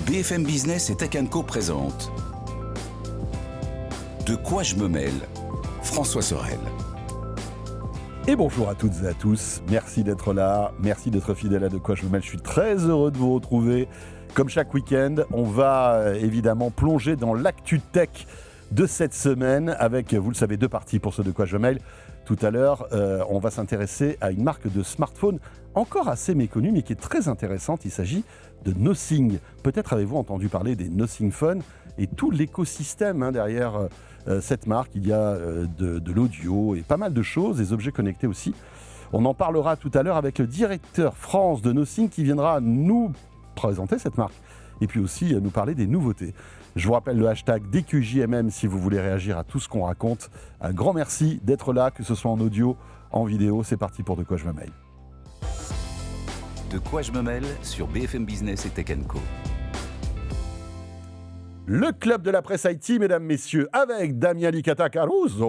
BFM Business et Tech Co présente De quoi je me mêle, François Sorel. Et bonjour à toutes et à tous, merci d'être là, merci d'être fidèles à De quoi je me mêle, je suis très heureux de vous retrouver. Comme chaque week-end, on va évidemment plonger dans l'actu tech de cette semaine avec, vous le savez, deux parties pour ce De quoi je me mêle. Tout à l'heure, on va s'intéresser à une marque de smartphone encore assez méconnue, mais qui est très intéressante. Il s'agit de Nothing. Peut-être avez-vous entendu parler des Nothing Phone et tout l'écosystème derrière cette marque. Il y a de l'audio et pas mal de choses, des objets connectés aussi. On en parlera tout à l'heure avec le directeur France de Nothing qui viendra nous présenter cette marque et puis aussi nous parler des nouveautés. Je vous rappelle le hashtag DQJMM si vous voulez réagir à tout ce qu'on raconte. Un grand merci d'être là, que ce soit en audio, en vidéo. C'est parti pour De quoi je me mêle. De quoi je me mêle sur BFM Business et Tech Co. Le club de la presse IT, mesdames, messieurs, avec Damien Licata Caruso.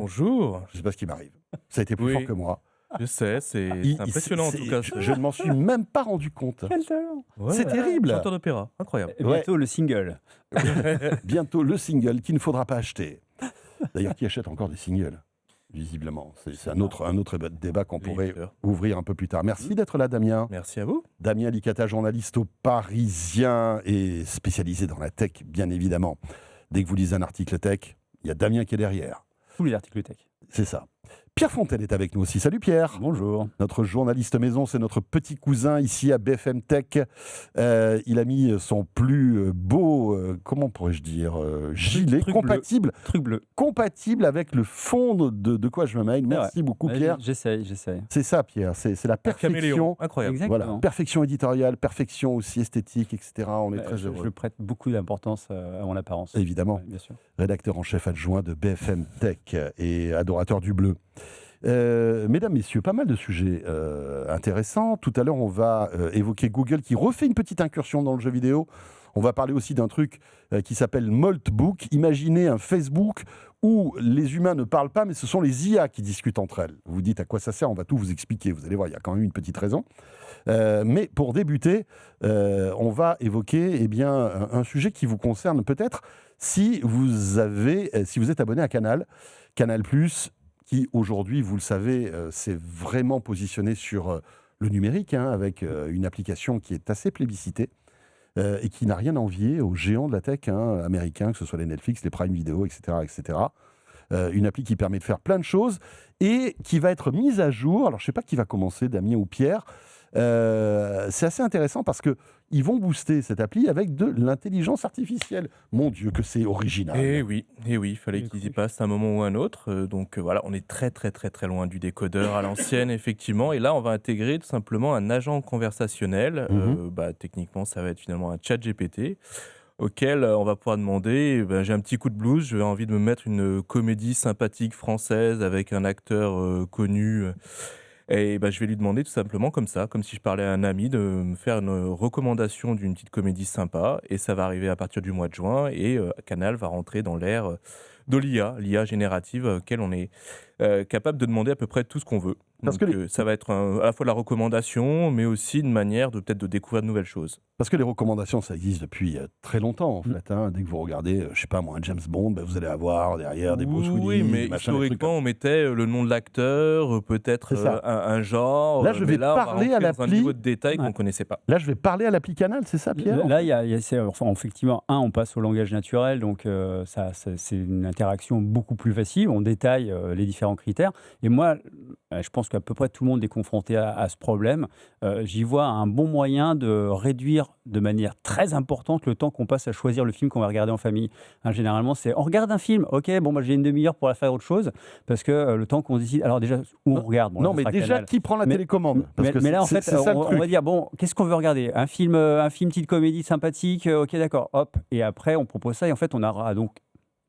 Bonjour. Je ne sais pas ce qui m'arrive. Ça a été plus fort que moi. Je sais, c'est impressionnant en tout cas. Je ne m'en suis même pas rendu compte. Quel talent! Ouais, c'est terrible. Chanteur d'opéra, incroyable. Et bientôt le single. Bientôt le single qu'il ne faudra pas acheter. D'ailleurs, qui achète encore des singles? Visiblement. C'est un autre débat qu'on pourrait ouvrir un peu plus tard. Merci d'être là, Damien. Merci à vous. Damien Licata, journaliste au Parisien et spécialisé dans la tech, bien évidemment. Dès que vous lisez un article tech, il y a Damien qui est derrière. Tous les articles tech. C'est ça. Pierre Fontaine est avec nous aussi. Salut Pierre. Bonjour. Notre journaliste maison, c'est notre petit cousin ici à BFM Tech. Il a mis son plus beau, comment pourrais-je dire, gilet truc compatible, bleu. Truc bleu. compatible avec le fond de quoi je me mêle. Merci beaucoup Pierre. J'essaye. C'est ça Pierre, c'est la perfection. Caméléon, incroyable. Exactement. Voilà, perfection éditoriale, perfection aussi esthétique, etc. On est très heureux. Je prête beaucoup d'importance à mon apparence. Évidemment. Ouais, bien sûr. Rédacteur en chef adjoint de BFM Tech et adorateur du bleu. Mesdames, messieurs, pas mal de sujets intéressants. Tout à l'heure, on va évoquer Google qui refait une petite incursion dans le jeu vidéo. On va parler aussi d'un truc qui s'appelle Maltbook. Imaginez un Facebook où les humains ne parlent pas, mais ce sont les IA qui discutent entre elles. Vous vous dites à quoi ça sert? On va tout vous expliquer. Vous allez voir, il y a quand même une petite raison. Mais pour débuter, on va évoquer un sujet qui vous concerne peut-être si vous êtes abonné à Canal+, qui aujourd'hui, vous le savez, s'est vraiment positionné sur le numérique, avec une application qui est assez plébiscitée et qui n'a rien à envier aux géants de la tech américains, que ce soit les Netflix, les Prime Video, etc. etc. Une appli qui permet de faire plein de choses et qui va être mise à jour. Alors, je ne sais pas qui va commencer, Damien ou Pierre. C'est assez intéressant parce qu'ils vont booster cette appli avec de l'intelligence artificielle. Mon Dieu, que c'est original. Et oui, il fallait qu'ils y passent un moment ou un autre. Donc voilà, on est très loin du décodeur à l'ancienne, effectivement. Et là, on va intégrer tout simplement un agent conversationnel. Techniquement, ça va être finalement un chat GPT auquel on va pouvoir demander, j'ai un petit coup de blues, j'ai envie de me mettre une comédie sympathique française avec un acteur connu. Et je vais lui demander tout simplement comme ça, comme si je parlais à un ami, de me faire une recommandation d'une petite comédie sympa. Et ça va arriver à partir du mois de juin. Et Canal va rentrer dans l'ère de l'IA générative, auquel on est capable de demander à peu près tout ce qu'on veut. Parce Donc, que ça va être à la fois de la recommandation, mais aussi une manière de peut-être de découvrir de nouvelles choses. Parce que les recommandations, ça existe depuis très longtemps, en fait. Dès que vous regardez, je sais pas moi, un James Bond, vous allez avoir derrière des Bruce Willis. Oui, mais des machins, historiquement, on mettait le nom de l'acteur, peut-être un genre. Là, je vais parler à l'appli. Dans un niveau de détail qu'on ne connaissait pas. Là, je vais parler à l'appli Canal, c'est ça, Pierre? Là, effectivement, on passe au langage naturel, donc c'est une interaction beaucoup plus facile. On détaille les différents critères. Et moi, je pense qu'à peu près tout le monde est confronté à ce problème. J'y vois un bon moyen de réduire de manière très importante le temps qu'on passe à choisir le film qu'on va regarder en famille. Généralement, c'est on regarde un film, ok, j'ai une demi-heure pour faire autre chose, parce que le temps qu'on décide. Alors déjà, où on regarde. Non, mais déjà, Canal. Qui prend la télécommande? Mais là, en fait, on va dire, qu'est-ce qu'on veut regarder? Un film, petite comédie sympathique, ok, d'accord, hop. Et après, on propose ça, et en fait, on aura donc,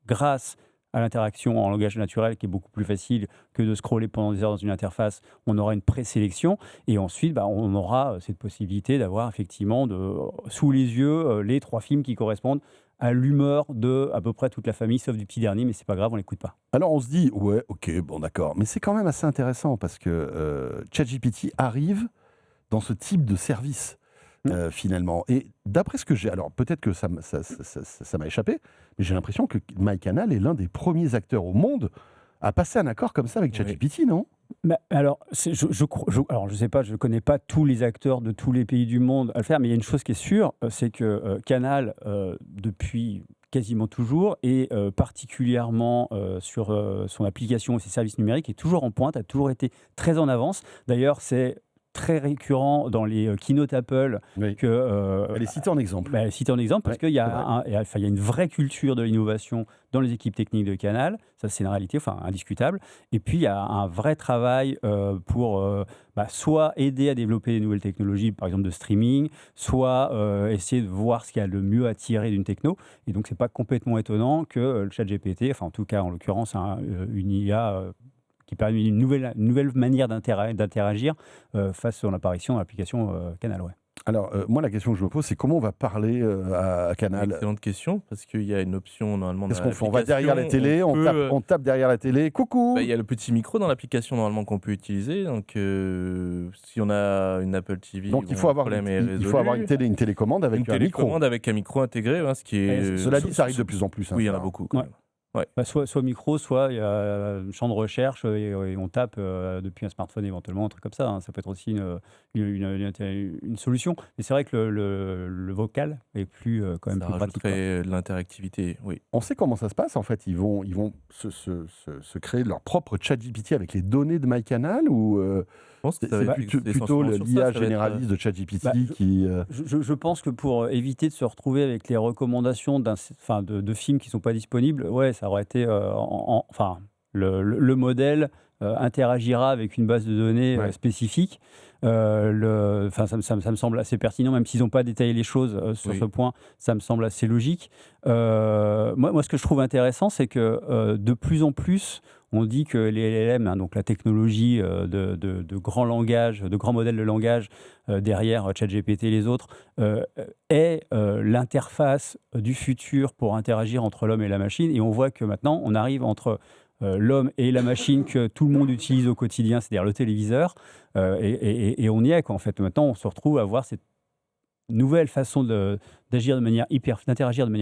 grâce à l'interaction en langage naturel qui est beaucoup plus facile que de scroller pendant des heures dans une interface, on aura une présélection et ensuite on aura cette possibilité d'avoir effectivement sous les yeux les 3 films qui correspondent à l'humeur de à peu près toute la famille, sauf du petit dernier, mais c'est pas grave, on l'écoute pas. Alors on se dit, ouais, ok, bon d'accord, mais c'est quand même assez intéressant parce que ChatGPT arrive dans ce type de service. finalement. Et d'après ce que j'ai, alors peut-être que ça m'a échappé, mais j'ai l'impression que MyCanal est l'un des premiers acteurs au monde à passer un accord comme ça avec ChatGPT, non ? Alors, je sais pas, je connais pas tous les acteurs de tous les pays du monde à le faire, mais il y a une chose qui est sûre, c'est que Canal, depuis quasiment toujours, et particulièrement sur son application et ses services numériques, est toujours en pointe, a toujours été très en avance. D'ailleurs, c'est très récurrent dans les keynote Apple que elle est citée en exemple. Elle est citée en exemple parce qu'il y a il y a une vraie culture de l'innovation dans les équipes techniques de Canal, ça c'est une réalité, indiscutable. Et puis il y a un vrai travail pour soit aider à développer des nouvelles technologies, par exemple de streaming, soit essayer de voir ce qu'il y a le mieux à tirer d'une techno. Et donc c'est pas complètement étonnant que le ChatGPT, en tout cas en l'occurrence une IA qui permet une nouvelle manière d'interagir face à son apparition dans l'application Canal. Alors, moi, la question que je me pose, c'est comment on va parler à Canal ? Excellente question, parce qu'il y a une option normalement dans l'application. l'application. On va derrière la télé, on tape derrière la télé, coucou. Il y a le petit micro dans l'application normalement qu'on peut utiliser. Donc, si on a une Apple TV, donc il faut avoir une télécommande avec un micro. Une télécommande avec un micro intégré, ce qui est. Cela dit, ça arrive de plus en plus. Oui, il y en a beaucoup. Ouais. Soit micro, soit il y a un champ de recherche et on tape depuis un smartphone éventuellement, un truc comme ça. Ça peut être aussi une solution. Mais c'est vrai que le vocal est quand même plus pratique. Ça rajouterait de l'interactivité, oui. On sait comment ça se passe en fait. Ils vont se créer leur propre ChatGPT avec les données de MyCanal ou je pense que c'est plutôt l'IA généraliste de ChatGPT qui. Je pense que pour éviter de se retrouver avec les recommandations de films qui ne sont pas disponibles, ça aurait été le modèle interagira avec une base de données spécifique. Ça me semble assez pertinent, même s'ils n'ont pas détaillé les choses sur ce point, ça me semble assez logique. Moi, ce que je trouve intéressant, c'est que de plus en plus, on dit que les LLM, donc la technologie de grands langages, de grands modèles de langage derrière ChatGPT et les autres, est l'interface du futur pour interagir entre l'homme et la machine. Et on voit que maintenant, on arrive entre l'homme et la machine que tout le monde utilise au quotidien, c'est-à-dire le téléviseur, et on y est, quoi. En fait, maintenant, on se retrouve à voir cette nouvelle façon d'interagir de manière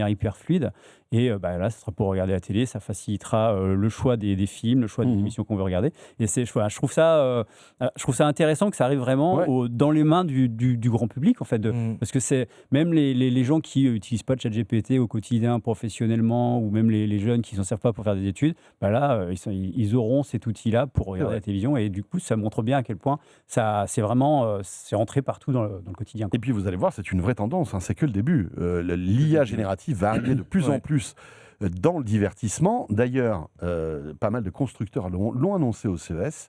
hyper fluide. Et là, ce sera pour regarder la télé, ça facilitera le choix des films, le choix des émissions qu'on veut regarder. Et je trouve ça intéressant que ça arrive vraiment dans les mains du grand public, en fait. Parce que c'est même les gens qui n'utilisent pas de ChatGPT au quotidien, professionnellement, ou même les jeunes qui ne s'en servent pas pour faire des études, ils auront cet outil-là pour regarder la télévision. Et du coup, ça montre bien à quel point c'est rentré partout dans le quotidien, quoi. Et puis, vous allez voir, c'est une vraie tendance, c'est que le début. L'IA générative va arriver de plus en plus dans le divertissement. D'ailleurs, pas mal de constructeurs l'ont annoncé au CES.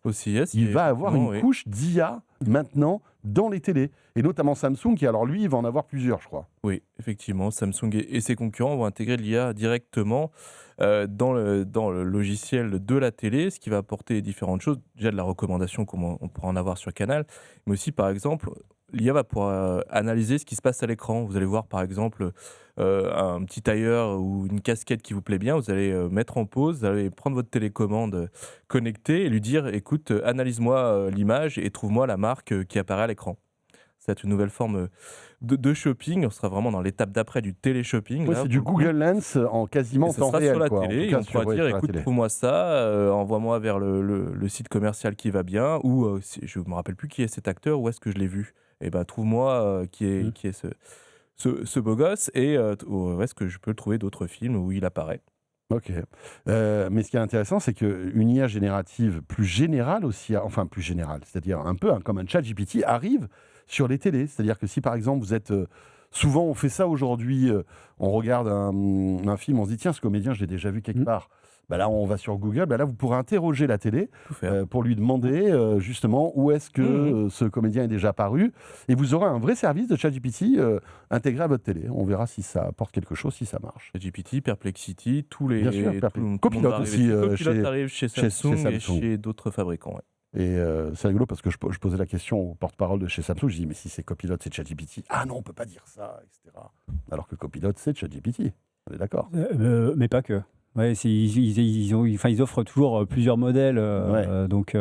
Il va avoir une couche d'IA maintenant dans les télés. Et notamment Samsung, qui alors lui, il va en avoir plusieurs, je crois. Oui, effectivement, Samsung et ses concurrents vont intégrer l'IA directement dans le logiciel de la télé, ce qui va apporter différentes choses. Déjà de la recommandation comme on pourra en avoir sur Canal, mais aussi par exemple, l'IA va pouvoir analyser ce qui se passe à l'écran. Vous allez voir par exemple un petit tailleur ou une casquette qui vous plaît bien, vous allez mettre en pause, vous allez prendre votre télécommande connectée et lui dire « Écoute, analyse-moi l'image et trouve-moi la marque qui apparaît à l'écran ». C'est une nouvelle forme de shopping. On sera vraiment dans l'étape d'après du télé-shopping. C'est du Google Lens en quasiment temps réel. Ça sera sur la télé. On pourra dire, écoute, trouve-moi ça, envoie-moi vers le site commercial qui va bien, ou je ne me rappelle plus qui est cet acteur, où est-ce que je l'ai vu. Et trouve-moi qui est ce beau gosse, et où est-ce que je peux le trouver d'autres films où il apparaît. Ok. Mais ce qui est intéressant, c'est qu'une IA générative plus générale aussi, plus générale, c'est-à-dire un peu comme un ChatGPT, arrive sur les télés. C'est-à-dire que si par exemple vous êtes... souvent on fait ça aujourd'hui, on regarde un film, on se dit tiens, ce comédien, je l'ai déjà vu quelque part. Là, on va sur Google, là, vous pourrez interroger la télé pour lui demander justement où est-ce que ce comédien est déjà apparu. Et vous aurez un vrai service de ChatGPT intégré à votre télé. On verra si ça apporte quelque chose, si ça marche. ChatGPT, Perplexity, tous les... Bien sûr, Copilot aussi. Copilot arrive chez Samsung et chez d'autres fabricants. Et c'est rigolo parce que je posais la question au porte-parole de chez Samsung. Je dis, mais si c'est Copilot, c'est ChatGPT. Ah non, on ne peut pas dire ça, etc. Alors que Copilot, c'est ChatGPT. On est d'accord. Mais pas que. Ouais, ils offrent toujours plusieurs modèles. Donc,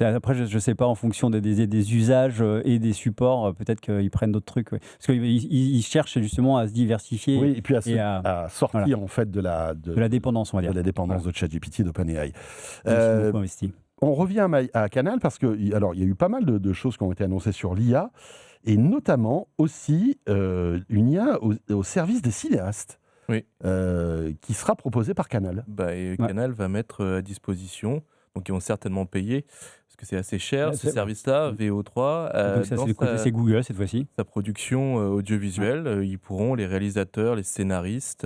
après, je ne sais pas, en fonction des usages et des supports, peut-être qu'ils prennent d'autres trucs. Ouais. Parce qu'ils cherchent justement à se diversifier. Oui, et puis à sortir en fait de la dépendance, on va dire. De la dépendance de ChatGPT et d'OpenAI. Investi. On revient à Canal parce qu'il y a eu pas mal de choses qui ont été annoncées sur l'IA, et notamment aussi une IA au service des cinéastes. Oui. Qui sera proposé par Canal. Canal va mettre à disposition, donc ils vont certainement payer, parce que c'est assez cher, ce service-là, VO3. Donc ça, c'est Google cette fois-ci. Sa production audiovisuelle, ils pourront, les réalisateurs, les scénaristes,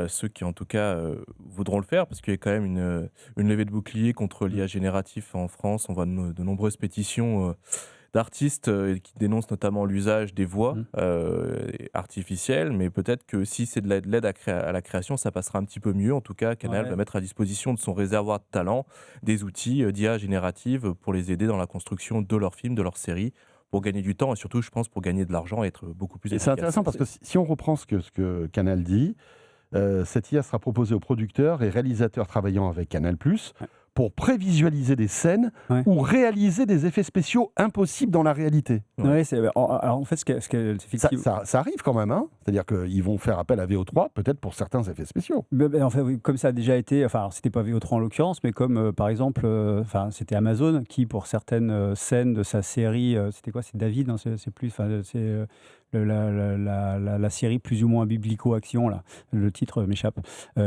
ceux qui en tout cas voudront le faire, parce qu'il y a quand même une levée de bouclier contre l'IA génératif en France. On voit de nombreuses pétitions d'artistes qui dénoncent notamment l'usage des voix artificielles, mais peut-être que si c'est de l'aide à la création, ça passera un petit peu mieux. En tout cas, Canal va mettre à disposition de son réservoir de talent des outils d'IA générative pour les aider dans la construction de leurs films, de leurs séries, pour gagner du temps et surtout, je pense, pour gagner de l'argent et être beaucoup plus efficace. C'est intéressant parce que si on reprend ce que Canal dit, cette IA sera proposée aux producteurs et réalisateurs travaillant avec Canal+, pour prévisualiser des scènes ou réaliser des effets spéciaux impossibles dans la réalité. En fait, ça arrive quand même, hein. C'est-à-dire qu'ils vont faire appel à VO3, peut-être pour certains effets spéciaux. En fait, comme ça a déjà été, c'était pas VO3 en l'occurrence, mais comme par exemple, c'était Amazon qui, pour certaines scènes de sa série, c'était quoi ? C'est David, non, c'est plus, c'est la série plus ou moins biblico-action, là, le titre m'échappe,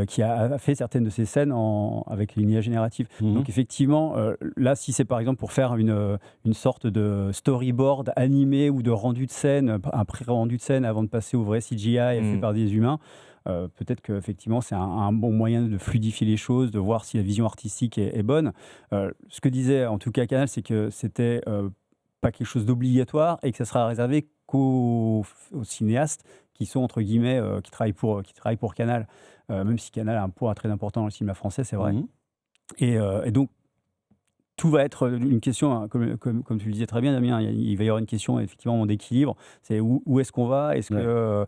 qui a fait certaines de ces scènes avec une IA générative. Donc effectivement, là, si c'est par exemple pour faire une sorte de storyboard animé ou de rendu de scène, un pré-rendu de scène avant de passer au vrai CGI fait par des humains, peut-être qu'effectivement c'est un bon moyen de fluidifier les choses, de voir si la vision artistique est bonne. Ce que disait en tout cas Canal, c'est que c'était pas quelque chose d'obligatoire et que ça sera réservé qu'aux cinéastes qui sont entre guillemets qui travaillent pour Canal, même si Canal a un poids très important dans le cinéma français, c'est vrai. Et donc tout va être une question, hein, comme tu le disais très bien, Damien, il va y avoir une question effectivement d'équilibre. C'est où est-ce qu'on va ? Est-ce que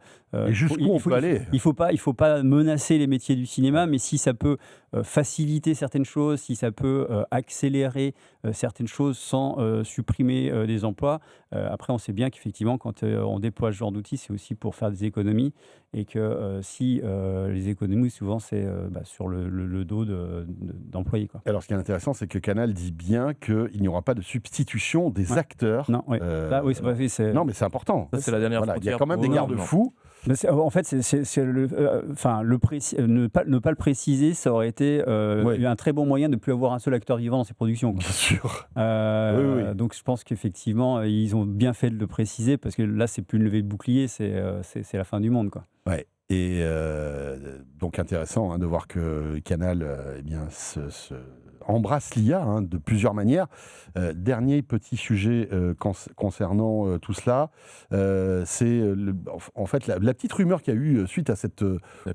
et jusqu'où on peut aller ? Il faut pas menacer les métiers du cinéma, mais si ça peut faciliter certaines choses, si ça peut accélérer certaines choses sans supprimer des emplois. Après, on sait bien qu'effectivement, quand on déploie ce genre d'outils, c'est aussi pour faire des économies, et que si les économies, souvent, c'est sur le dos d'employés, quoi. Alors, ce qui est intéressant, c'est que Canal dit bien qu'il n'y aura pas de substitution des acteurs. Non, oui. Non, mais c'est important. Ça, c'est la dernière frontière. Il y a quand même des garde-fous. En fait, ne pas le préciser, ça aurait été un très bon moyen de ne plus avoir un seul acteur vivant dans ces productions, quoi. Bien sûr. Donc je pense qu'effectivement, ils ont bien fait de le préciser, parce que là, c'est plus une levée de bouclier, c'est la fin du monde, quoi. Ouais. Et donc intéressant de voir que Canal embrasse l'IA de plusieurs manières. Dernier petit sujet concernant tout cela, c'est en fait la petite rumeur qu'il y a eu suite à cette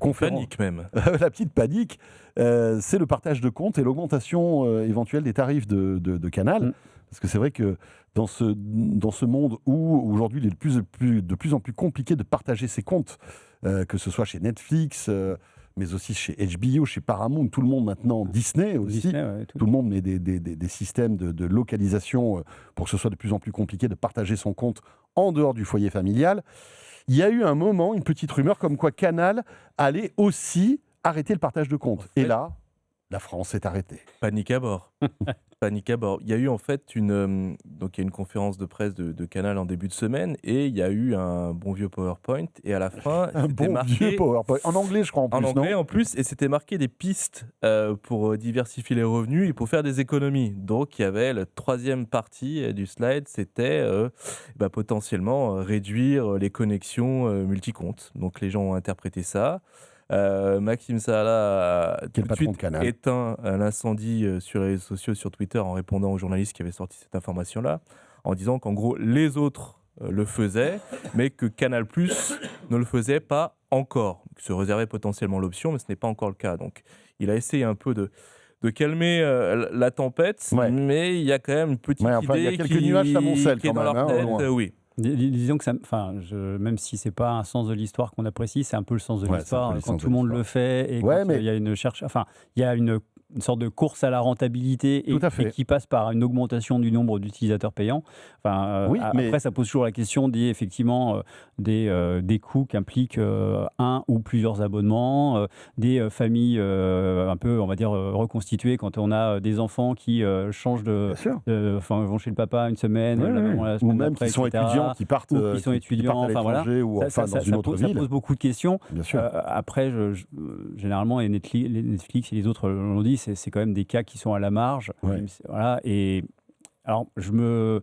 conférence. Panique même. La petite panique, c'est le partage de comptes et l'augmentation éventuelle des tarifs de Canal. Parce que c'est vrai que dans ce monde où aujourd'hui il est de plus en plus compliqué de partager ses comptes, que ce soit chez Netflix, mais aussi chez HBO, chez Paramount, tout le monde maintenant, Disney aussi, tout le monde met des systèmes de localisation pour que ce soit de plus en plus compliqué de partager son compte en dehors du foyer familial. Il y a eu un moment, une petite rumeur comme quoi Canal allait aussi arrêter le partage de comptes. Et là, la France est arrêtée. Panique à bord. Panique à bord. Il y a eu en fait une conférence de presse de Canal en début de semaine, et il y a eu un bon vieux PowerPoint, et à la fin, c'était marqué... vieux PowerPoint. En anglais, je crois, en plus, en anglais, en plus, et c'était marqué des pistes pour diversifier les revenus et pour faire des économies. Donc, il y avait la troisième partie du slide, c'était potentiellement réduire les connexions multicomptes. Donc, les gens ont interprété ça. Maxime Saada a tout de suite éteint l'incendie sur les réseaux sociaux, sur Twitter, en répondant aux journalistes qui avaient sorti cette information-là, en disant qu'en gros, les autres le faisaient, mais que Canal+ ne le faisait pas encore. Il se réservait potentiellement l'option, mais ce n'est pas encore le cas. Donc, il a essayé un peu de calmer la tempête, mais il y a quand même une petite idée il y a quelques nuages s'amoncellent qui est dans leur tête. Oui. Disons que même si c'est pas un sens de l'histoire qu'on apprécie, c'est un peu le sens de l'histoire quand tout le monde le fait et quand il y a il y a une sorte de course à la rentabilité et qui passe par une augmentation du nombre d'utilisateurs payants. Après, ça pose toujours la question des coûts qu'impliquent un ou plusieurs abonnements, des familles un peu, on va dire, reconstituées quand on a des enfants qui changent vont chez le papa une semaine, la semaine ou même d'après, qui sont etc. étudiants, qui partent à l'étranger ou dans une autre ville. Ça pose beaucoup de questions. Bien sûr. Après, généralement, les Netflix et les autres l'ont dit, c'est quand même des cas qui sont à la marge. Voilà, et alors, on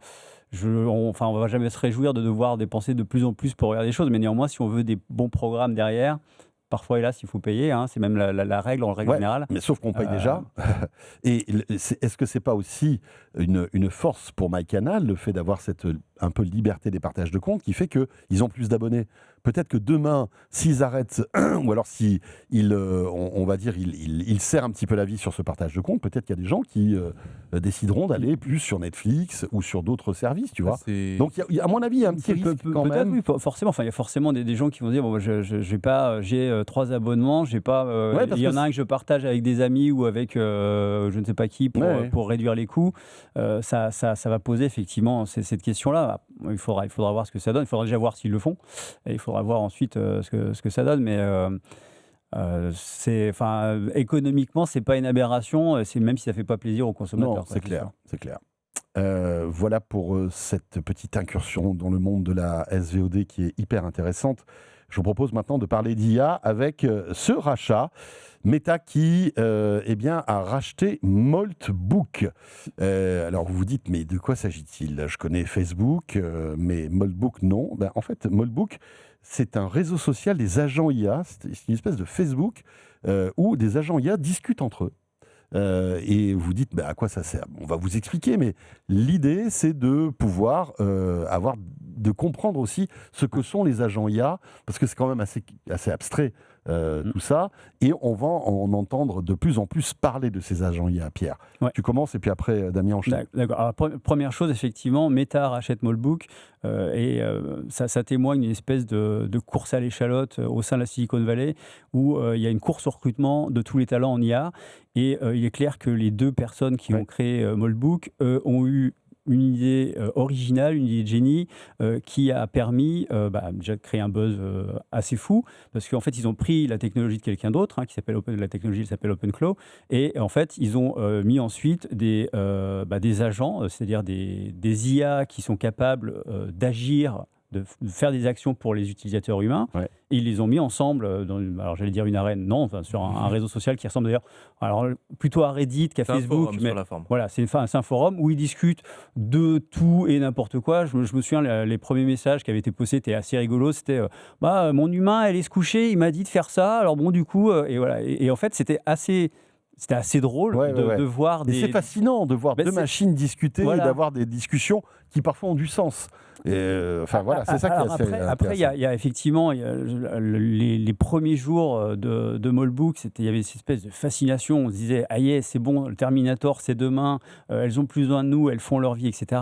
ne va jamais se réjouir de devoir dépenser de plus en plus pour regarder des choses, mais néanmoins, si on veut des bons programmes derrière, parfois, hélas, il faut payer. C'est même la règle, en règle générale. Mais sauf qu'on paye déjà. Et est-ce que c'est pas aussi une force pour MyCanal, le fait d'avoir cette un peu liberté des partages de comptes, qui fait qu'ils ont plus d'abonnés? Peut-être que demain, s'ils arrêtent, ou alors si on va dire, ils serrent un petit peu la vie sur ce partage de comptes, peut-être qu'il y a des gens qui décideront d'aller plus sur Netflix ou sur d'autres services, tu vois. Donc, à mon avis, il y a un petit risque quand même. Oui, forcément. Il y a forcément des gens qui vont dire, j'ai 3 abonnements, il y en a un que je partage avec des amis ou avec je ne sais pas qui pour réduire les coûts. Ça va poser effectivement cette question-là. Il faudra voir ce que ça donne. Il faudra déjà voir s'ils le font. Et il faudra voir ensuite ce que ça donne. Mais économiquement, c'est pas une aberration. Même si ça fait pas plaisir aux consommateurs. Non, c'est clair. Voilà pour cette petite incursion dans le monde de la SVOD qui est hyper intéressante. Je vous propose maintenant de parler d'IA avec ce rachat. Meta qui a racheté Moltbook. Alors vous vous dites, mais de quoi s'agit-il? Je connais Facebook, mais Moltbook, non. En fait, Moltbook, c'est un réseau social des agents IA. C'est une espèce de Facebook où des agents IA discutent entre eux. Et vous dites, à quoi ça sert? On va vous expliquer, mais l'idée, c'est de pouvoir de comprendre aussi ce que sont les agents IA, parce que c'est quand même assez abstrait tout ça, et on va en entendre de plus en plus parler de ces agents IA. Pierre, tu commences et puis après Damien enchaîne. D'accord. Alors, première chose, effectivement, Meta rachète Moltbook et ça témoigne d'une espèce de course à l'échalote au sein de la Silicon Valley où il y a une course au recrutement de tous les talents en IA et il est clair que les 2 personnes qui ont créé Moltbook ont eu une idée originale, une idée de génie qui a permis déjà de créer un buzz assez fou, parce qu'en fait, ils ont pris la technologie de quelqu'un d'autre, la technologie s'appelle OpenClaw, et en fait, ils ont mis ensuite des agents, c'est-à-dire des IA qui sont capables d'agir, de faire des actions pour les utilisateurs humains, et ils les ont mis ensemble alors j'allais dire une arène, sur un réseau social qui ressemble d'ailleurs plutôt à Reddit qu'à Facebook, mais voilà, c'est un forum où ils discutent de tout et n'importe quoi. Je me souviens, les premiers messages qui avaient été postés étaient assez rigolos. C'était mon humain allait se coucher, il m'a dit de faire ça, alors bon, du coup et voilà, et en fait c'était assez drôle de voir des... C'est fascinant de voir 2 machines discuter et d'avoir des discussions qui parfois ont du sens. C'est ça qui est assez intéressant. Après, il y a effectivement les premiers jours de Moltbook, il y avait cette espèce de fascination. On se disait, c'est bon, le Terminator, c'est demain, elles ont plus besoin de nous, elles font leur vie, etc.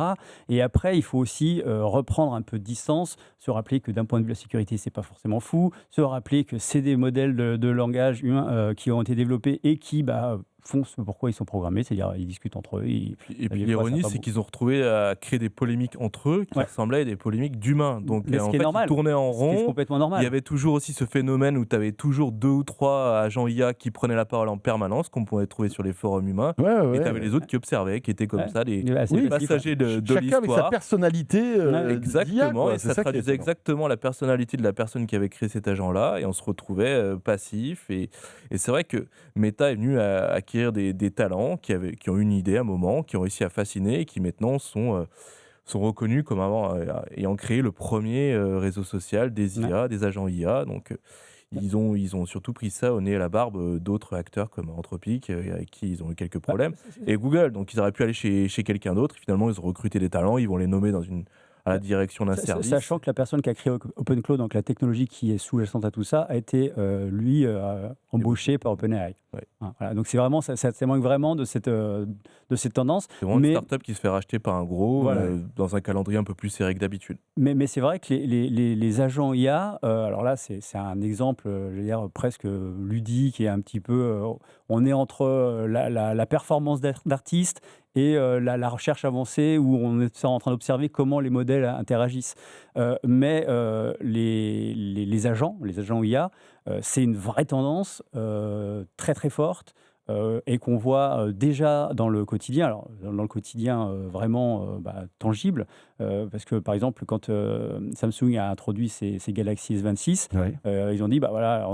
Et après, il faut aussi reprendre un peu de distance, se rappeler que d'un point de vue de la sécurité, c'est pas forcément fou, se rappeler que c'est des modèles de langage humain qui ont été développés et qui font ce pourquoi ils sont programmés, c'est-à-dire ils discutent entre eux. Et puis l'ironie, c'est qu'ils ont retrouvé à créer des polémiques entre eux qui ressemblaient à des polémiques d'humains. Donc en fait, ils tournaient en rond. C'est complètement normal. Il y avait toujours aussi ce phénomène où tu avais toujours 2 ou 3 agents IA qui prenaient la parole en permanence, qu'on pouvait trouver sur les forums humains. Et tu avais les autres qui observaient, qui étaient comme ça, les passagers de l'histoire. Chacun avec sa personnalité. Exactement, et ça traduisait exactement la personnalité de la personne qui avait créé cet agent-là, et on se retrouvait passif. Et c'est vrai que Meta est venu à acquérir des talents qui ont eu une idée à un moment, qui ont réussi à fasciner et qui maintenant sont reconnus comme ayant créé le premier réseau social des IA, des agents IA. Donc ils ont surtout pris ça au nez et à la barbe d'autres acteurs comme Anthropic avec qui ils ont eu quelques problèmes, et Google. Donc ils auraient pu aller chez quelqu'un d'autre, et finalement ils ont recruté des talents, ils vont les nommer à la direction d'un service. Sachant que la personne qui a créé OpenCloud, donc la technologie qui est sous-jacente à tout ça, a été, embauchée par OpenAI. Ouais. Voilà, donc c'est vraiment, ça témoigne vraiment de cette tendance. C'est vraiment une start-up qui se fait racheter par un gros dans un calendrier un peu plus serré que d'habitude. Mais c'est vrai que les agents IA, alors là, c'est un exemple, je veux dire, presque ludique et un petit peu... on est entre la performance d'artiste et la recherche avancée où on est en train d'observer comment les modèles interagissent. Mais les agents IA, c'est une vraie tendance très très forte. Et qu'on voit déjà dans le quotidien, alors dans le quotidien vraiment tangible, parce que par exemple quand Samsung a introduit ses Galaxy S26, ils ont dit voilà,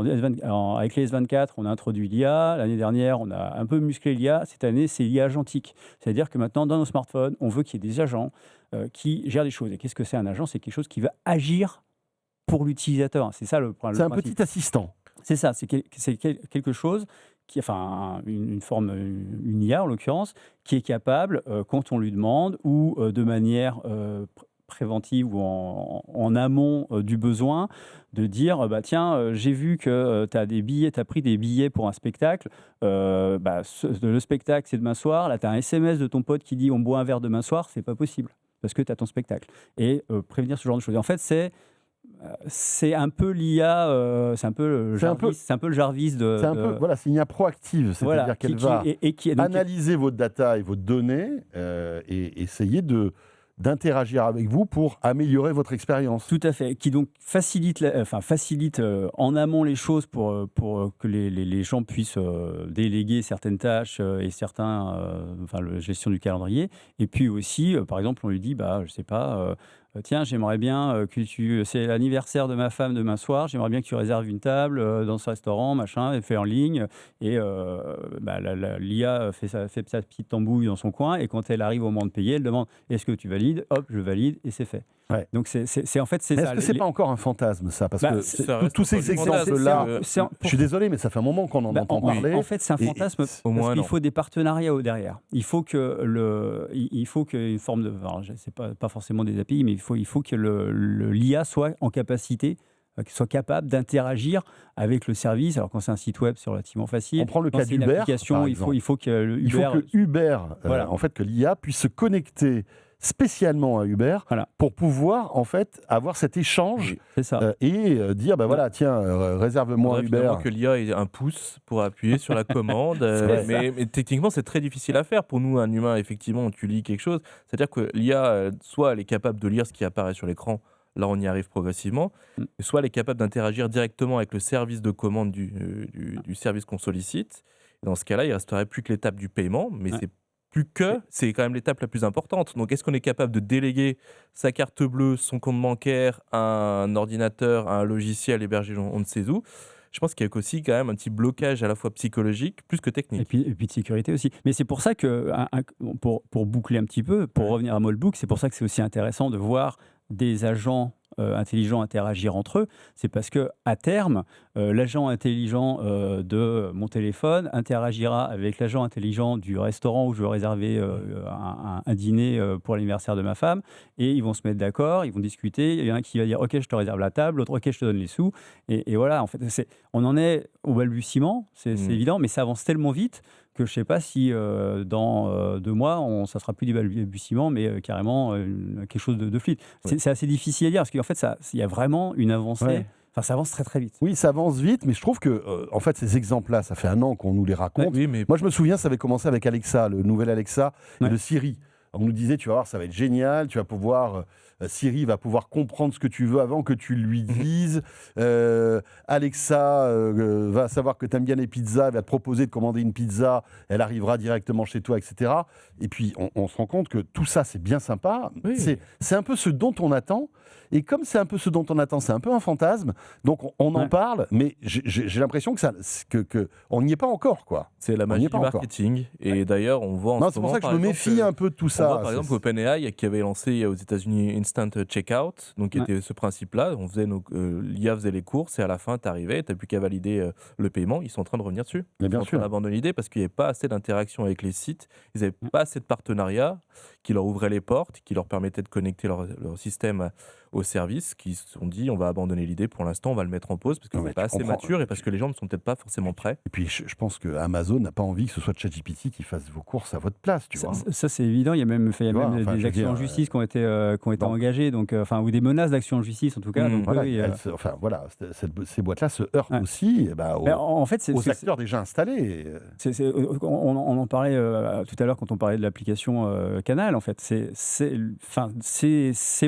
avec les S24 on a introduit l'IA, l'année dernière on a un peu musclé l'IA, cette année c'est l'IA agentique, c'est-à-dire que maintenant dans nos smartphones on veut qu'il y ait des agents qui gèrent des choses. Et qu'est-ce que c'est un agent? C'est quelque chose qui va agir pour l'utilisateur, c'est ça le problème. C'est un petit assistant. C'est ça, c'est quelque chose une IA en l'occurrence, qui est capable, quand on lui demande, ou de manière préventive ou en amont du besoin, de dire tiens, j'ai vu que tu as pris des billets pour un spectacle, le spectacle c'est demain soir, là tu as un SMS de ton pote qui dit on boit un verre demain soir, c'est pas possible, parce que tu as ton spectacle. Et prévenir ce genre de choses. Et en fait, c'est un peu l'IA, c'est un peu le Jarvis de... C'est un peu, voilà, c'est une IA proactive, c'est-à-dire qu'elle va analyser votre data et votre données et essayer d'interagir avec vous pour améliorer votre expérience. Tout à fait, qui donc facilite en amont les choses pour que les gens puissent déléguer certaines tâches et la gestion du calendrier. Et puis aussi, par exemple, on lui dit, je sais pas... tiens, j'aimerais bien c'est l'anniversaire de ma femme demain soir, j'aimerais bien que tu réserves une table dans ce restaurant, machin, et fait en ligne. Et l'IA fait sa petite tambouille dans son coin, et quand elle arrive au moment de payer, elle demande est-ce que tu valides? Hop, je valide, et c'est fait. Ouais. Donc c'est en fait c'est ça. Est-ce que c'est pas encore un fantasme ça? Parce que tous ces exemples-là, je suis désolé, mais ça fait un moment qu'on en entend parler. En fait, c'est un fantasme parce qu'il faut des partenariats derrière. Il faut que une forme de, c'est pas forcément des API, mais il faut que l'IA soit en capacité, qu'il soit capable d'interagir avec le service. Alors quand c'est un site web, c'est relativement facile. On prend le cas d'Uber, il faut que Uber, en fait, que l'IA puisse se connecter spécialement à Uber pour pouvoir en fait avoir cet échange et dire tiens, réserve-moi Uber. Que l'IA ait un pouce pour appuyer sur la commande, mais techniquement c'est très difficile à faire pour nous, un humain. Effectivement, tu lis quelque chose, c'est-à-dire que l'IA soit elle est capable de lire ce qui apparaît sur l'écran. Là, on y arrive progressivement. Et soit elle est capable d'interagir directement avec le service de commande du service qu'on sollicite. Et dans ce cas-là, il ne resterait plus que l'étape du paiement, mais c'est quand même l'étape la plus importante. Donc, est-ce qu'on est capable de déléguer sa carte bleue, son compte bancaire, à un ordinateur, à un logiciel hébergé on ne sait où? Je pense qu'il y a aussi quand même un petit blocage à la fois psychologique plus que technique. Et puis de sécurité aussi. Mais c'est pour ça que, pour boucler un petit peu, pour revenir à Molbook, c'est pour ça que c'est aussi intéressant de voir des agents intelligents interagir entre eux. C'est parce qu'à terme, l'agent intelligent de mon téléphone interagira avec l'agent intelligent du restaurant où je veux réserver un dîner pour l'anniversaire de ma femme, et ils vont se mettre d'accord, ils vont discuter. Il y en a un qui va dire « Ok, je te réserve la table », l'autre « Ok, je te donne les sous ». Et voilà, en fait, on en est au balbutiement, c'est évident, mais ça avance tellement vite que je ne sais pas si dans 2 mois, ça ne sera plus du balbutiement, mais carrément quelque chose de fluide. C'est assez difficile à dire, parce qu'en fait, il y a vraiment une avancée. Ouais. Enfin, ça avance très très vite. Oui, ça avance vite, mais je trouve que en fait, ces exemples-là, ça fait 1 an qu'on nous les raconte. Mais... Moi, je me souviens, ça avait commencé avec Alexa, le nouvel Alexa, et le Siri. On nous disait, tu vas voir, ça va être génial, tu vas pouvoir... Siri va pouvoir comprendre ce que tu veux avant que tu lui dises. Alexa va savoir que tu aimes bien les pizzas, elle va te proposer de commander une pizza, elle arrivera directement chez toi, etc. Et puis, on se rend compte que tout ça, c'est bien sympa. Oui. C'est un peu ce dont on attend. Et comme c'est un peu ce dont on attend, c'est un peu un fantasme. Donc, on en parle, mais j'ai l'impression que on n'y est pas encore, quoi. C'est la magie du marketing. Et d'ailleurs, on voit en ce moment... C'est pour ça que je me méfie un peu de tout ça. On voit, par exemple, OpenAI qui avait lancé aux États-Unis une instant checkout, donc qui était ce principe-là. L'IA faisait les courses et à la fin, tu arrivais, tu n'as plus qu'à valider le paiement. Ils sont en train de revenir dessus. Mais bien ils sont en train d'abandonner l'idée parce qu'il n'y avait pas assez d'interaction avec les sites. Ils n'avaient pas assez de partenariats qui leur ouvraient les portes, qui leur permettaient de connecter leur système aux services, qui se sont dit on va abandonner l'idée pour l'instant, on va le mettre en pause parce que c'est pas assez mature et parce que les gens ne sont peut-être pas forcément prêts. Et puis je pense que Amazon n'a pas envie que ce soit ChatGPT qui fasse vos courses à votre place, tu vois. Ça c'est évident. Il y a même des actions en justice qui ont été engagées, donc ou des menaces d'action en justice en tout cas. Donc, ces boîtes-là se heurtent aussi en fait, aux acteurs déjà installés. On en parlait tout à l'heure quand on parlait de l'application Canal. En fait, ces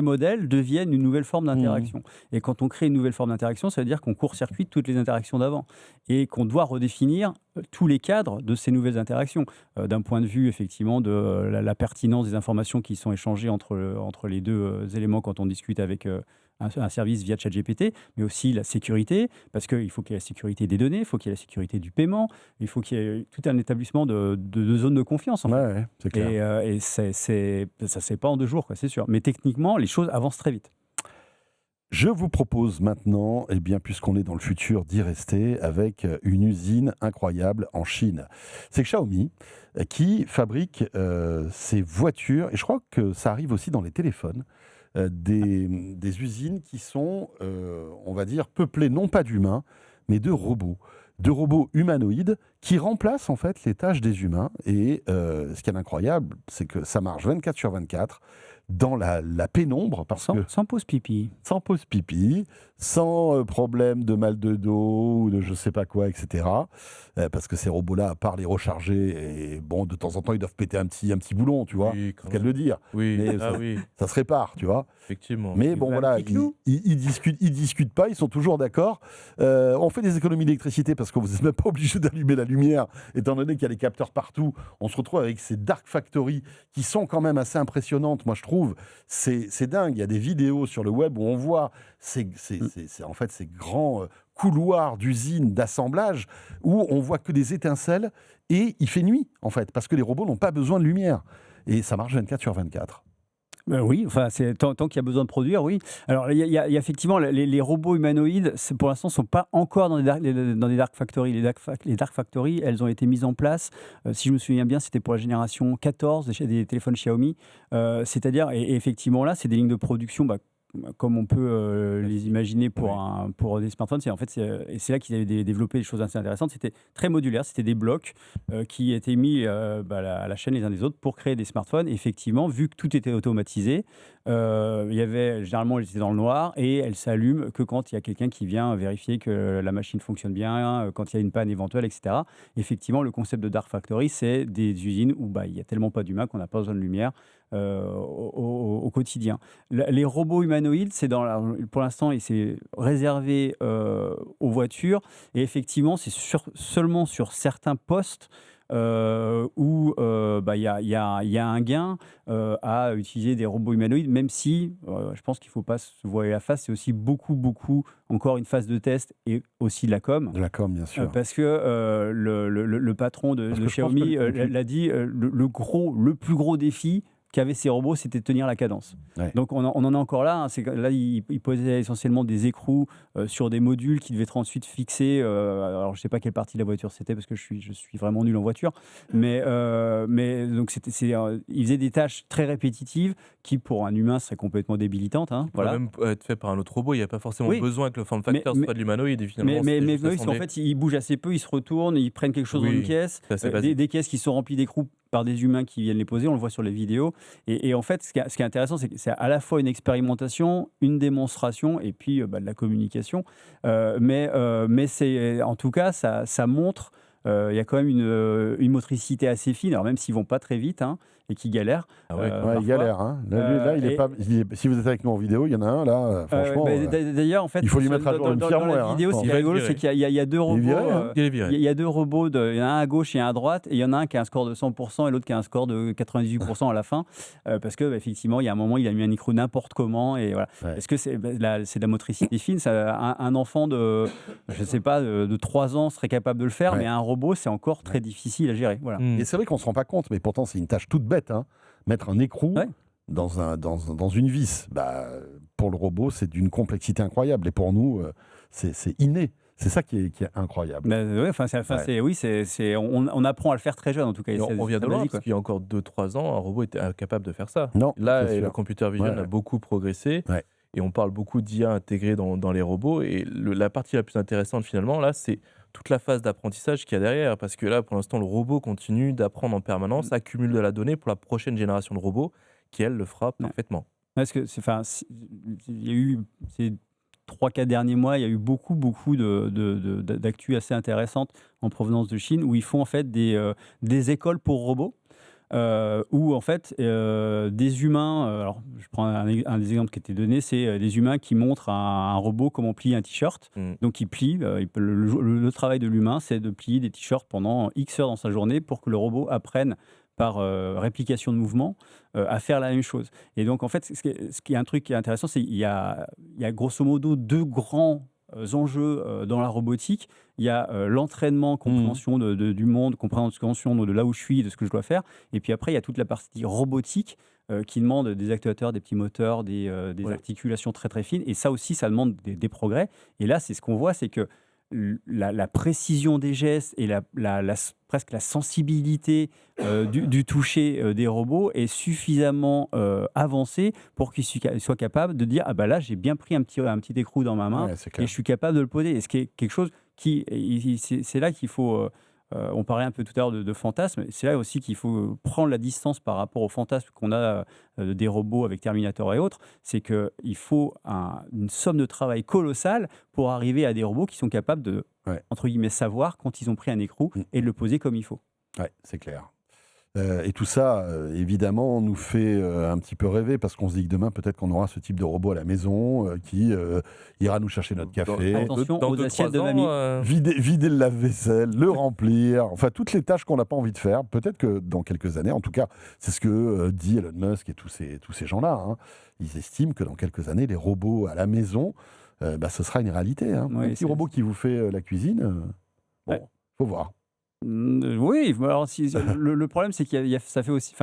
modèles deviennent une nouvelle forme d'interaction. Et quand on crée une nouvelle forme d'interaction, ça veut dire qu'on court-circuite toutes les interactions d'avant et qu'on doit redéfinir tous les cadres de ces nouvelles interactions. D'un point de vue, effectivement, de la pertinence des informations qui sont échangées entre les deux éléments quand on discute avec un service via ChatGPT, mais aussi la sécurité, parce qu'il faut qu'il y ait la sécurité des données, il faut qu'il y ait la sécurité du paiement, il faut qu'il y ait tout un établissement de zones de confiance. En fait. Ouais, c'est clair. Et ça ne se fait pas en 2 jours, c'est sûr. Mais techniquement, les choses avancent très vite. Je vous propose maintenant, puisqu'on est dans le futur, d'y rester avec une usine incroyable en Chine. C'est Xiaomi qui fabrique ces voitures, et je crois que ça arrive aussi dans les téléphones, des usines qui sont, on va dire, peuplées non pas d'humains, mais de robots humanoïdes qui remplacent en fait les tâches des humains. Et ce qui est incroyable, c'est que ça marche 24/24 dans la pénombre. Sans pause pipi. Sans pause pipi, sans problème de mal de dos ou de je sais pas quoi, etc. Parce que ces robots-là, à part les recharger, et bon, de temps en temps, ils doivent péter un petit boulon, tu vois, faut qu'elle le dire. Oui, mais ça se répare, tu vois. Effectivement. Mais bon, voilà, ils discutent pas, ils sont toujours d'accord. On fait des économies d'électricité parce que vous n'êtes même pas obligé d'allumer la lumière, étant donné qu'il y a les capteurs partout. On se retrouve avec ces dark factories qui sont quand même assez impressionnantes, moi je trouve. C'est dingue. Il y a des vidéos sur le web où on voit en fait ces grands couloirs d'usines d'assemblage où on voit que des étincelles et il fait nuit, en fait, parce que les robots n'ont pas besoin de lumière. Et ça marche 24/24. Oui, enfin, tant qu'il y a besoin de produire, oui. Alors, il y a effectivement les robots humanoïdes, pour l'instant, ne sont pas encore dans des dark factories. Les dark factories, elles ont été mises en place, si je me souviens bien, c'était pour la génération 14 des téléphones Xiaomi. C'est-à-dire, et effectivement, là, c'est des lignes de production comme on peut les imaginer pour des smartphones. C'est là qu'ils avaient développé des choses assez intéressantes. C'était très modulaire, c'était des blocs qui étaient mis à la chaîne les uns des autres pour créer des smartphones. Et effectivement, vu que tout était automatisé, généralement, elle était dans le noir et elle s'allume que quand il y a quelqu'un qui vient vérifier que la machine fonctionne bien, quand il y a une panne éventuelle, etc. Effectivement, le concept de Dark Factory, c'est des usines où il n'y a tellement pas d'humains qu'on n'a pas besoin de lumière au quotidien. Les robots humanoïdes, pour l'instant, c'est réservé aux voitures et effectivement, c'est seulement sur certains postes où il y a un gain à utiliser des robots humanoïdes, même si je pense qu'il ne faut pas se voiler la face, c'est aussi beaucoup encore une phase de test et aussi de la com. De la com, bien sûr. Parce que le patron de Xiaomi l'a dit, le plus gros défi qu'avaient ces robots, c'était de tenir la cadence. Ouais. Donc on en est encore là. Là, ils posaient essentiellement des écrous sur des modules qui devaient être ensuite fixés. Alors je ne sais pas quelle partie de la voiture c'était parce que je suis vraiment nul en voiture. Mais donc ils faisaient des tâches très répétitives qui pour un humain seraient complètement débilitantes. Hein, voilà. Peut même être fait par un autre robot. Il n'y a pas forcément besoin que le form factor soit de l'humanoïde. Et finalement, mais parce qu'en fait, ils bougent assez peu, ils se retournent, ils prennent quelque chose dans une caisse, des caisses qui sont remplies d'écrous par des humains qui viennent les poser, on le voit sur les vidéos. Et en fait, ce qui est intéressant, c'est que c'est à la fois une expérimentation, une démonstration et puis de la communication. Mais en tout cas, ça montre il y a quand même une motricité assez fine, alors même s'ils ne vont pas très vite et qu'ils galèrent. Ils galèrent. Hein. Si vous êtes avec nous en vidéo, il y en a un là, franchement. D'ailleurs, en fait, il faut lui mettre à jour une firmware. Dans la vidéo, ce qui est rigolo, c'est qu'il y a deux robots. Il y a deux robots, il y en a un à gauche et un à droite, et il y en a un qui a un score de 100% et l'autre qui a un score de 98% à la fin, parce que effectivement, il y a un moment, il a mis un écrou n'importe comment, et voilà. Est-ce que c'est de la motricité fine? Un enfant de 3 ans serait capable de le faire, mais un robot, c'est encore très difficile à gérer. Voilà. Et c'est vrai qu'on ne se rend pas compte, mais pourtant, c'est une tâche toute bête. Mettre un écrou dans une vis. Pour le robot, c'est d'une complexité incroyable. Et pour nous, c'est inné. C'est ça qui est incroyable. On apprend à le faire très jeune, en tout cas. On vient de loin, parce qu'il y a encore 2-3 ans, un robot était incapable de faire ça. Non, là, le computer vision a beaucoup progressé. Ouais. Et on parle beaucoup d'IA intégrée dans les robots. Et la partie la plus intéressante, finalement, là, c'est toute la phase d'apprentissage qu'il y a derrière. Parce que là, pour l'instant, le robot continue d'apprendre en permanence, accumule de la donnée pour la prochaine génération de robots, qui, elle, le fera parfaitement. Parce que il y a eu ces 3-4 derniers mois, il y a eu beaucoup d'actu assez intéressantes en provenance de Chine, où ils font en fait des écoles pour robots. Où en fait des humains, alors je prends un des exemples qui était donné, c'est des humains qui montrent à un robot comment plier un t-shirt. Donc il plie, le travail de l'humain, c'est de plier des t-shirts pendant X heures dans sa journée pour que le robot apprenne par réplication de mouvement à faire la même chose. Et donc en fait, ce qui est un truc qui est intéressant, c'est qu'il y a grosso modo 2 grands enjeux dans la robotique. Il y a l'entraînement, compréhension du monde, compréhension de là où je suis, de ce que je dois faire. Et puis après, il y a toute la partie robotique qui demande des actuateurs, des petits moteurs, des articulations très très fines. Et ça aussi, ça demande des progrès. Et là, c'est ce qu'on voit, c'est que la précision des gestes et presque la sensibilité du toucher des robots est suffisamment avancée pour qu'ils soient capables de dire là j'ai bien pris un petit écrou dans ma main et je suis capable de le poser. Et ce qui est quelque chose c'est là qu'il faut on parlait un peu tout à l'heure de fantasme, c'est là aussi qu'il faut prendre la distance par rapport aux fantasmes qu'on a des robots avec Terminator et autres, c'est qu'il faut une somme de travail colossale pour arriver à des robots qui sont capables de, entre guillemets, savoir quand ils ont pris un écrou et de le poser comme il faut. Ouais, c'est clair. Et tout ça, évidemment, nous fait un petit peu rêver parce qu'on se dit que demain, peut-être qu'on aura ce type de robot à la maison qui ira nous chercher notre café. Attention aux assiettes de mamie. Vider le lave-vaisselle, le remplir, enfin toutes les tâches qu'on n'a pas envie de faire. Peut-être que dans quelques années, en tout cas, c'est ce que dit Elon Musk et tous ces gens-là. Hein. Ils estiment que dans quelques années, les robots à la maison, ce sera une réalité. Hein. Un petit robot qui vous fait la cuisine, faut voir. Oui, alors le problème c'est ça fait aussi,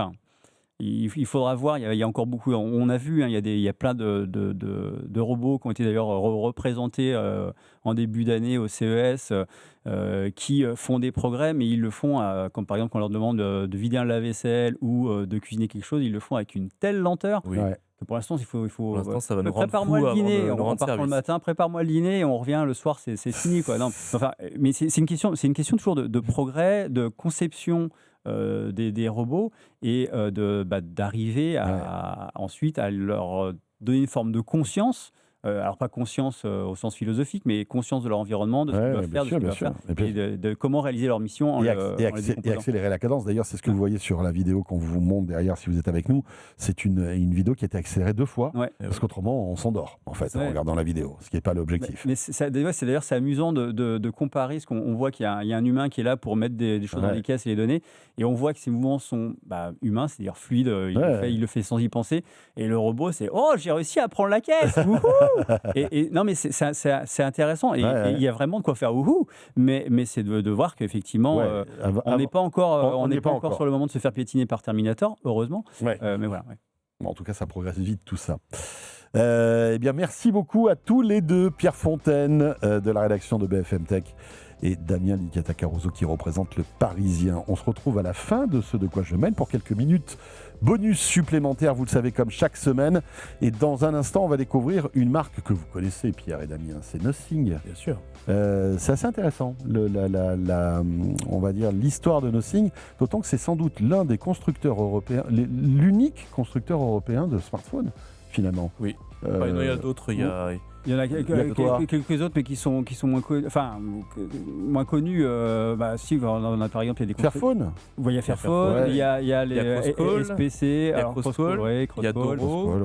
il faudra voir, il y a encore beaucoup, on a vu, il y a plein de robots qui ont été d'ailleurs représentés en début d'année au CES qui font des progrès, mais ils le font, comme par exemple quand on leur demande de vider un lave-vaisselle ou de cuisiner quelque chose, ils le font avec une telle lenteur. Oui. Que pour l'instant, pour l'instant, ça va nous rendre prépare-moi le dîner, on part le matin, prépare-moi le dîner et on revient le soir, c'est fini quoi. Non, mais c'est une question toujours de progrès, de conception des robots et d'arriver ensuite à leur donner une forme de conscience. Alors pas conscience au sens philosophique, mais conscience de leur environnement, de ce qu'ils doivent faire, de ce qu'ils doivent faire, et de comment réaliser leur mission et accélérer la cadence. D'ailleurs, c'est ce que vous voyez sur la vidéo qu'on vous montre derrière si vous êtes avec nous. C'est une vidéo qui a été accélérée 2 fois, parce qu'autrement on s'endort en fait en regardant la vidéo, ce qui n'est pas l'objectif. Mais c'est amusant de comparer, parce qu'on voit qu'il y a un humain qui est là pour mettre des choses dans les caisses et les donner, et on voit que ces mouvements sont humains, c'est-à-dire fluides, il le fait sans y penser, et le robot c'est « Oh, j'ai réussi à prendre la caisse !» Et non, mais c'est intéressant. Et il y a vraiment de quoi faire wouhou. Mais c'est de voir qu'effectivement, on n'est pas encore sur le moment de se faire piétiner par Terminator, heureusement. Mais voilà. Bon, en tout cas, ça progresse vite tout ça. Eh bien, merci beaucoup à tous les deux, Pierre Fontaine de la rédaction de BFM Tech et Damien Licata-Caruso qui représente le Parisien. On se retrouve à la fin de ce De quoi je mène pour quelques minutes bonus supplémentaires, vous le savez, comme chaque semaine. Et dans un instant, on va découvrir une marque que vous connaissez, Pierre et Damien, c'est Nothing. Bien sûr. C'est assez intéressant, on va dire l'histoire de Nothing, d'autant que c'est sans doute l'un des constructeurs européens, l'unique constructeur européen de smartphones, finalement. Oui. Il y en a d'autres, Il y en a quelques autres, mais qui sont moins connus. Moins connus. Si, on a par exemple, il y a des Fairphone. Il y a Fairphone, il y a les SPC, il y a Crosscall, il y a Doro,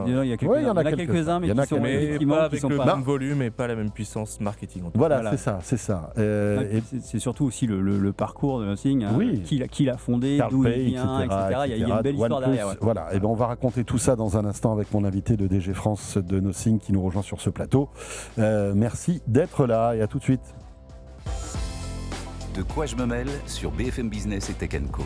il y en a quelques-uns, mais qui sont effectivement pas avec le même volume et pas la même puissance marketing. Voilà, c'est ça. C'est surtout aussi le parcours de Nothing, qui l'a fondé, d'où il vient, etc. Il y a une belle histoire derrière. Voilà, et on va raconter tout ça dans un instant avec mon invité de DG France de Nothing qui nous rejoint sur ce plateau. Merci d'être là et à tout de suite. De quoi je me mêle sur BFM Business et Tech & Co.